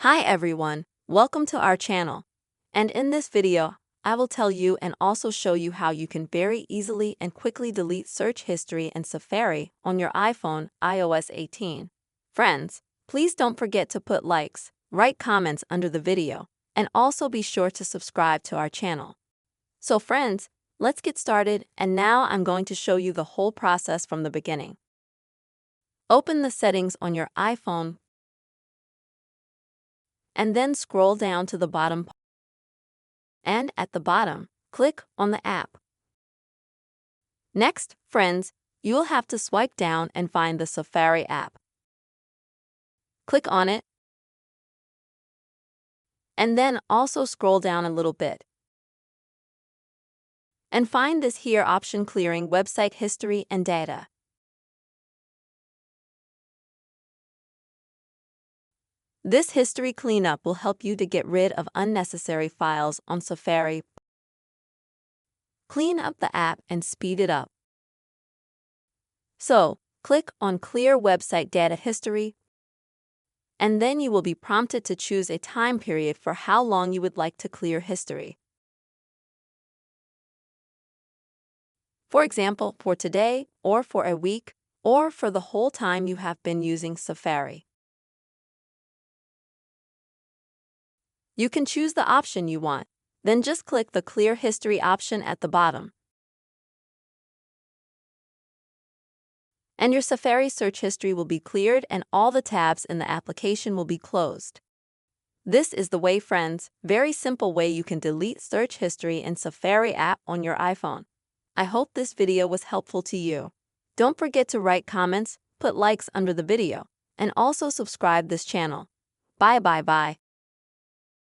Hi everyone, welcome to our channel. And in this video, I will tell you and also show you how you can very easily and quickly delete search history in Safari on your iPhone iOS 18. Friends, please don't forget to put likes, write comments under the video, and also be sure to subscribe to our channel. So friends, let's get started, and now I'm going to show you the whole process from the beginning. Open the settings on your iPhone and then scroll down to the bottom, and at the bottom, click on the app. Next, friends, you will have to swipe down and find the Safari app. Click on it, and then also scroll down a little bit and find this here option clearing website history and data. This history cleanup will help you to get rid of unnecessary files on Safari. Clean up the app and speed it up. So, click on Clear Website Data History, and then you will be prompted to choose a time period for how long you would like to clear history. For example, for today, or for a week, or for the whole time you have been using Safari. You can choose the option you want, then just click the Clear History option at the bottom. And your Safari search history will be cleared and all the tabs in the application will be closed. This is the way, friends, very simple way you can delete search history in Safari app on your iPhone. I hope this video was helpful to you. Don't forget to write comments, put likes under the video, and also subscribe this channel. Bye.